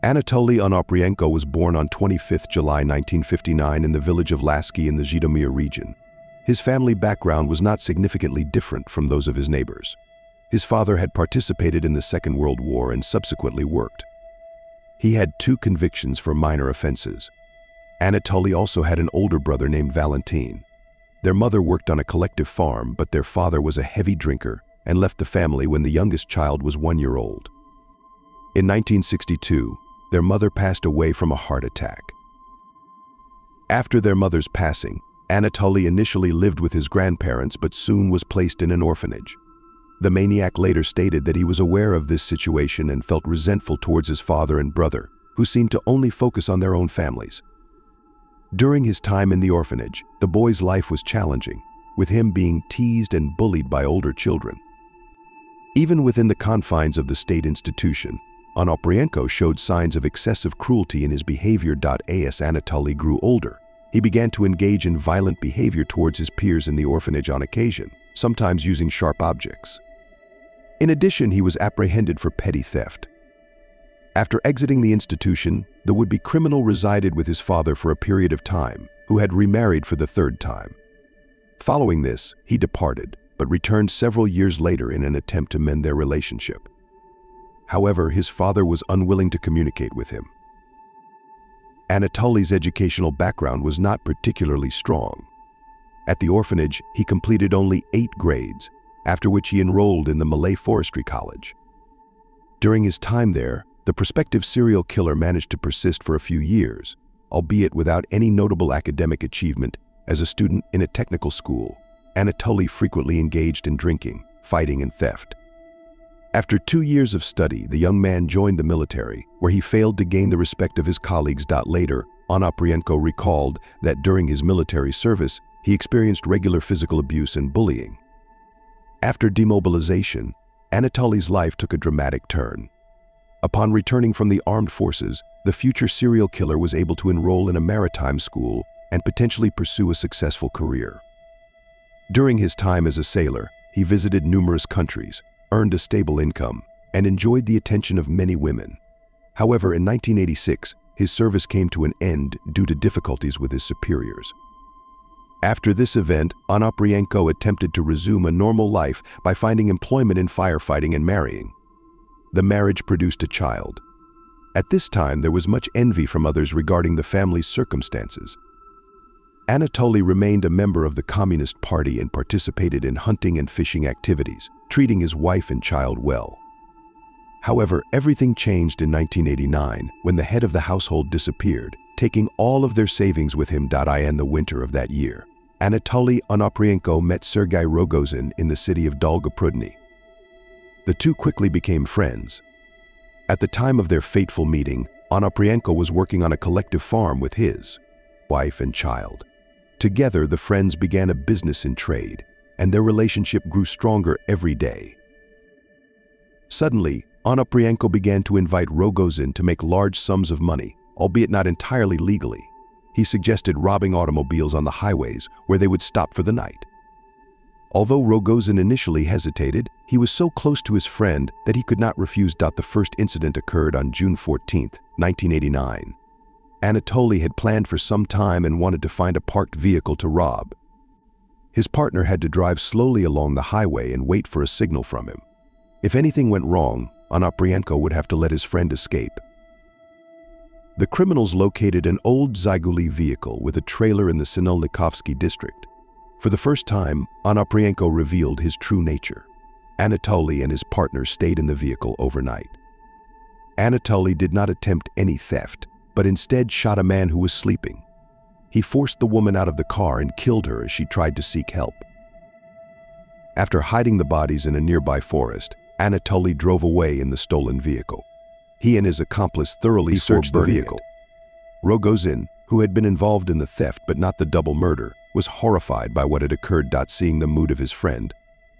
Anatoly Onoprienko was born on 25 July 1959 in the village of Lasky in the Zhytomyr region. His family background was not significantly different from those of his neighbors. His father had participated in the Second World War and subsequently worked. He had 2 convictions for minor offenses. Anatoly also had an older brother named Valentin. Their mother worked on a collective farm, but their father was a heavy drinker and left the family when the youngest child was 1 year old. In 1962, their mother passed away from a heart attack. After their mother's passing, Anatoly initially lived with his grandparents but soon was placed in an orphanage. The maniac later stated that he was aware of this situation and felt resentful towards his father and brother, who seemed to only focus on their own families. During his time in the orphanage, the boy's life was challenging, with him being teased and bullied by older children. Even within the confines of the state institution, Onoprienko showed signs of excessive cruelty in his behavior. As Anatoly grew older, he began to engage in violent behavior towards his peers in the orphanage on occasion, sometimes using sharp objects. In addition, he was apprehended for petty theft. After exiting the institution, the would-be criminal resided with his father for a period of time, who had remarried for the 3rd time. Following this, he departed, but returned several years later in an attempt to mend their relationship. However, his father was unwilling to communicate with him. Anatoly's educational background was not particularly strong. At the orphanage, he completed only 8 grades, after which he enrolled in the Malay Forestry College. During his time there, the prospective serial killer managed to persist for a few years, albeit without any notable academic achievement. As a student in a technical school, Anatoly frequently engaged in drinking, fighting, and theft. After 2 years of study, the young man joined the military, where he failed to gain the respect of his colleagues. Later, Onoprienko recalled that during his military service, he experienced regular physical abuse and bullying. After demobilization, Anatoly's life took a dramatic turn. Upon returning from the armed forces, the future serial killer was able to enroll in a maritime school and potentially pursue a successful career. During his time as a sailor, he visited numerous countries, earned a stable income, and enjoyed the attention of many women. However, in 1986, his service came to an end due to difficulties with his superiors. After this event, Onoprienko attempted to resume a normal life by finding employment in firefighting and marrying. The marriage produced a child. At this time, there was much envy from others regarding the family's circumstances. Anatoly remained a member of the Communist Party and participated in hunting and fishing activities, treating his wife and child well. However, everything changed in 1989 when the head of the household disappeared, taking all of their savings with him. In the winter of that year, Anatoly Onoprienko met Sergei Rogozin in the city of Dolgoprudny. The two quickly became friends. At the time of their fateful meeting, Onoprienko was working on a collective farm with his wife and child. Together, the friends began a business in trade, and their relationship grew stronger every day. Suddenly, Onoprienko began to invite Rogozin to make large sums of money, albeit not entirely legally. He suggested robbing automobiles on the highways where they would stop for the night. Although Rogozin initially hesitated, he was so close to his friend that he could not refuse. The first incident occurred on June 14, 1989. Anatoly had planned for some time and wanted to find a parked vehicle to rob. His partner had to drive slowly along the highway and wait for a signal from him. If anything went wrong, Onoprienko would have to let his friend escape. The criminals located an old Zyguli vehicle with a trailer in the Sinelnikovsky district. For the first time, Onoprienko revealed his true nature. Anatoly and his partner stayed in the vehicle overnight. Anatoly did not attempt any theft, but instead shot a man who was sleeping. He forced the woman out of the car and killed her as she tried to seek help. After hiding the bodies in a nearby forest, Anatoly drove away in the stolen vehicle. He and his accomplice thoroughly searched the vehicle. Rogozin, who had been involved in the theft but not the double murder, was horrified by what had occurred. Seeing the mood of his friend,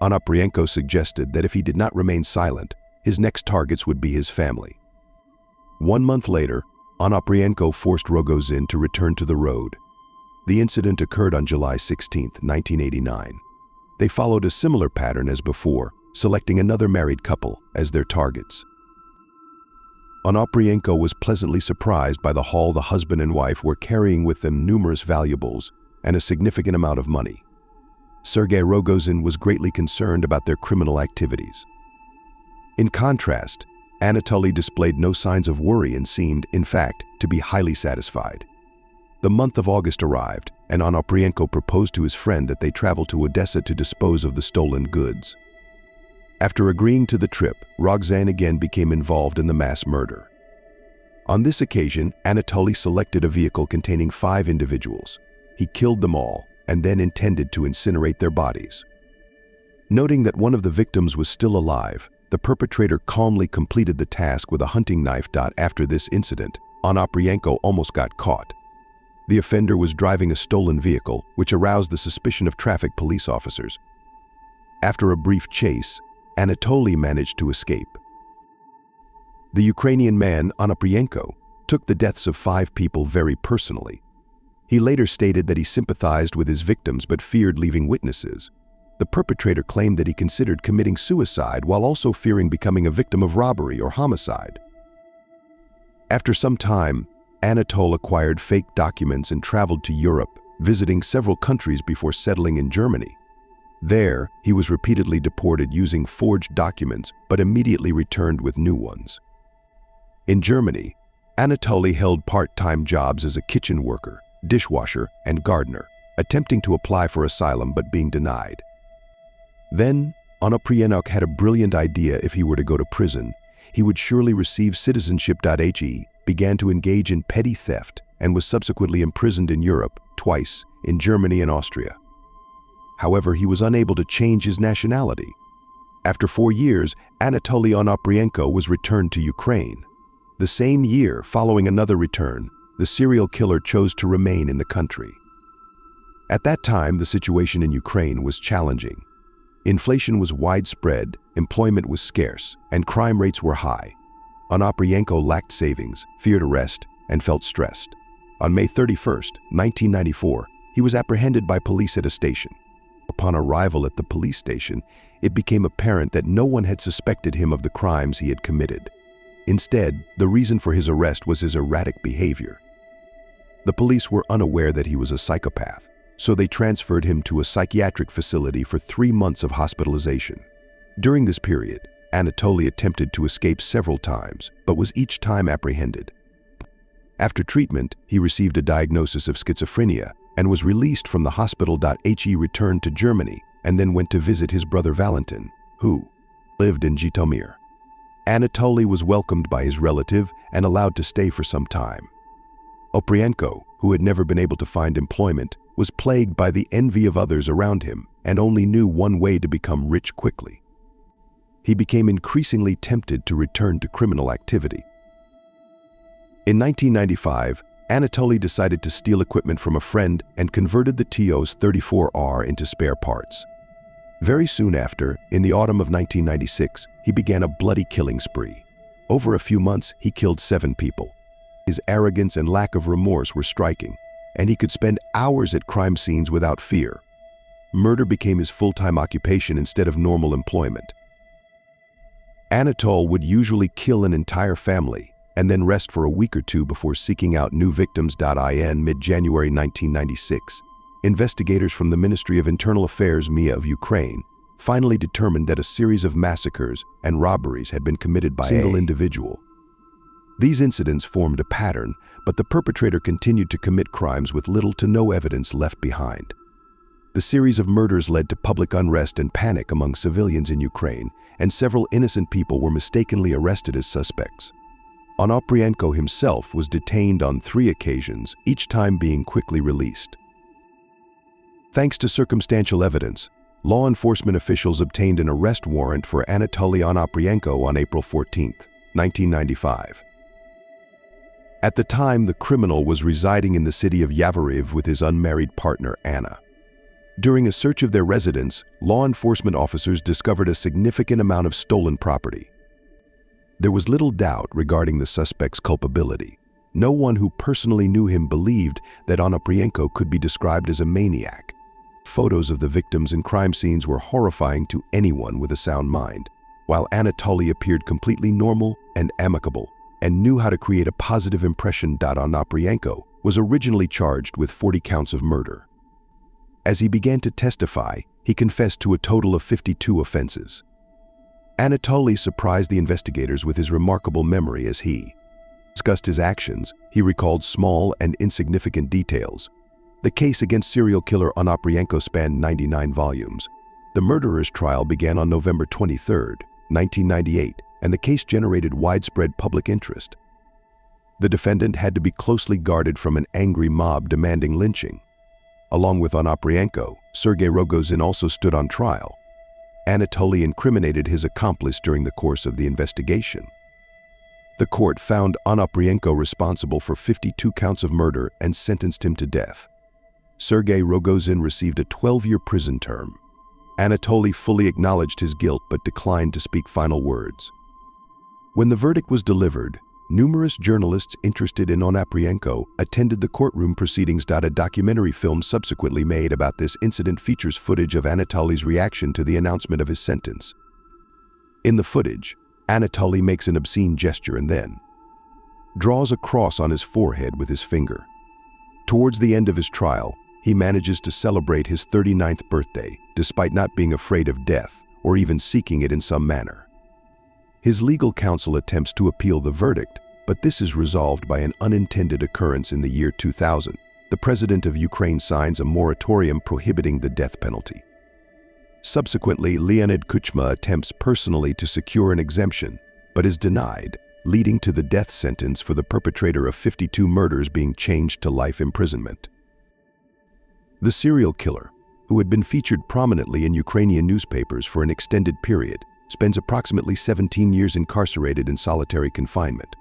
Onoprienko suggested that if he did not remain silent, his next targets would be his family. 1 month later, Onoprienko forced Rogozin to return to the road. The incident occurred on July 16, 1989. They followed a similar pattern as before, selecting another married couple as their targets. Onoprienko was pleasantly surprised by the haul the husband and wife were carrying with them: numerous valuables and a significant amount of money. Sergei Rogozin was greatly concerned about their criminal activities. In contrast, Anatoly displayed no signs of worry and seemed, in fact, to be highly satisfied. The month of August arrived, and Onoprienko proposed to his friend that they travel to Odessa to dispose of the stolen goods. After agreeing to the trip, Rogozin again became involved in the mass murder. On this occasion, Anatoly selected a vehicle containing 5 individuals. He killed them all and then intended to incinerate their bodies. Noting that one of the victims was still alive, the perpetrator calmly completed the task with a hunting knife. After this incident, Onoprienko almost got caught. The offender was driving a stolen vehicle, which aroused the suspicion of traffic police officers. After a brief chase, Anatoly managed to escape. The Ukrainian man, Onoprienko, took the deaths of 5 people very personally. He later stated that he sympathized with his victims but feared leaving witnesses. The perpetrator claimed that he considered committing suicide while also fearing becoming a victim of robbery or homicide. After some time, Anatoly acquired fake documents and traveled to Europe, visiting several countries before settling in Germany. There, he was repeatedly deported using forged documents, but immediately returned with new ones. In Germany, Anatoly held part-time jobs as a kitchen worker, dishwasher, and gardener, attempting to apply for asylum but being denied. Then, Onoprienko had a brilliant idea: if he were to go to prison, he would surely receive citizenship. He began to engage in petty theft and was subsequently imprisoned in Europe, twice, in Germany and Austria. However, he was unable to change his nationality. After 4 years, Anatoly Onoprienko was returned to Ukraine. The same year, following another return, the serial killer chose to remain in the country. At that time, the situation in Ukraine was challenging. Inflation was widespread, employment was scarce, and crime rates were high. Onoprienko lacked savings, feared arrest, and felt stressed. On May 31, 1994, he was apprehended by police at a station. Upon arrival at the police station, it became apparent that no one had suspected him of the crimes he had committed. Instead, the reason for his arrest was his erratic behavior. The police were unaware that he was a psychopath, so they transferred him to a psychiatric facility for 3 months of hospitalization. During this period, Anatoly attempted to escape several times, but was each time apprehended. After treatment, he received a diagnosis of schizophrenia and was released from the hospital. He returned to Germany and then went to visit his brother Valentin, who lived in Zhytomyr. Anatoly was welcomed by his relative and allowed to stay for some time. Onoprienko, who had never been able to find employment, was plagued by the envy of others around him and only knew one way to become rich quickly. He became increasingly tempted to return to criminal activity. In 1995, Anatoly decided to steal equipment from a friend and converted the TOS 34R into spare parts. Very soon after, in the autumn of 1996, he began a bloody killing spree. Over a few months, he killed 7 people. His arrogance and lack of remorse were striking, and he could spend hours at crime scenes without fear. Murder became his full-time occupation instead of normal employment. Anatoly would usually kill an entire family and then rest for a week or 2 before seeking out new victims. In mid-January 1996, investigators from the Ministry of Internal Affairs (MIA) of Ukraine finally determined that a series of massacres and robberies had been committed by a single individual. These incidents formed a pattern, but the perpetrator continued to commit crimes with little to no evidence left behind. The series of murders led to public unrest and panic among civilians in Ukraine, and several innocent people were mistakenly arrested as suspects. Onoprienko himself was detained on 3 occasions, each time being quickly released. Thanks to circumstantial evidence, law enforcement officials obtained an arrest warrant for Anatoly Onoprienko on April 14, 1995. At the time, the criminal was residing in the city of Yavoriv with his unmarried partner, Anna. During a search of their residence, law enforcement officers discovered a significant amount of stolen property. There was little doubt regarding the suspect's culpability. No one who personally knew him believed that Onoprienko could be described as a maniac. Photos of the victims and crime scenes were horrifying to anyone with a sound mind, while Anatoly appeared completely normal and amicable. and knew how to create a positive impression. Onoprenko was originally charged with 40 counts of murder. As he began to testify, he confessed to a total of 52 offenses. Anatoly surprised the investigators with his remarkable memory as he discussed his actions. He recalled small and insignificant details. The case against serial killer Onoprenko spanned 99 volumes. The murderer's trial began on November 23, 1998, and the case generated widespread public interest. The defendant had to be closely guarded from an angry mob demanding lynching. Along with Onoprenko, Sergei Rogozin also stood on trial. Anatoly incriminated his accomplice during the course of the investigation. The court found Onoprenko responsible for 52 counts of murder and sentenced him to death. Sergei Rogozin received a 12-year prison term. Anatoly fully acknowledged his guilt but declined to speak final words. When the verdict was delivered, numerous journalists interested in Onoprenko attended the courtroom proceedings. A documentary film subsequently made about this incident features footage of Anatoly's reaction to the announcement of his sentence. In the footage, Anatoly makes an obscene gesture and then draws a cross on his forehead with his finger. Towards the end of his trial, he manages to celebrate his 39th birthday, despite not being afraid of death or even seeking it in some manner. His legal counsel attempts to appeal the verdict, but this is resolved by an unintended occurrence in the year 2000. The president of Ukraine signs a moratorium prohibiting the death penalty. Subsequently, Leonid Kuchma attempts personally to secure an exemption, but is denied, leading to the death sentence for the perpetrator of 52 murders being changed to life imprisonment. The serial killer, who had been featured prominently in Ukrainian newspapers for an extended period, spends approximately 17 years incarcerated in solitary confinement.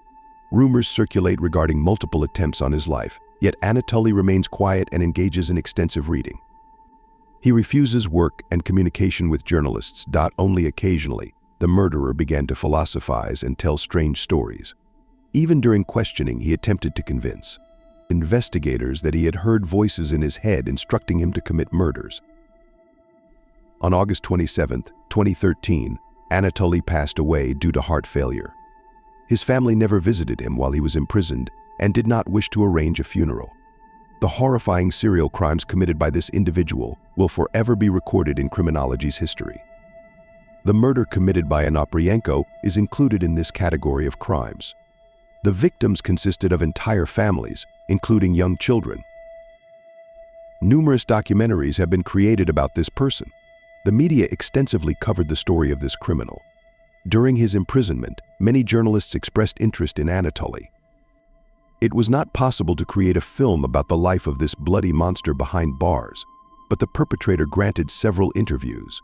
Rumors circulate regarding multiple attempts on his life, yet Anatoly remains quiet and engages in extensive reading. He refuses work and communication with journalists. Only occasionally, the murderer began to philosophize and tell strange stories. Even during questioning, he attempted to convince investigators that he had heard voices in his head instructing him to commit murders. On August 27, 2013, Anatoly passed away due to heart failure. His family never visited him while he was imprisoned and did not wish to arrange a funeral. The horrifying serial crimes committed by this individual will forever be recorded in criminology's history. The murder committed by Onoprenko is included in this category of crimes. The victims consisted of entire families, including young children. Numerous documentaries have been created about this person. The media extensively covered the story of this criminal. During his imprisonment, many journalists expressed interest in Anatoly. It was not possible to create a film about the life of this bloody monster behind bars, but the perpetrator granted several interviews.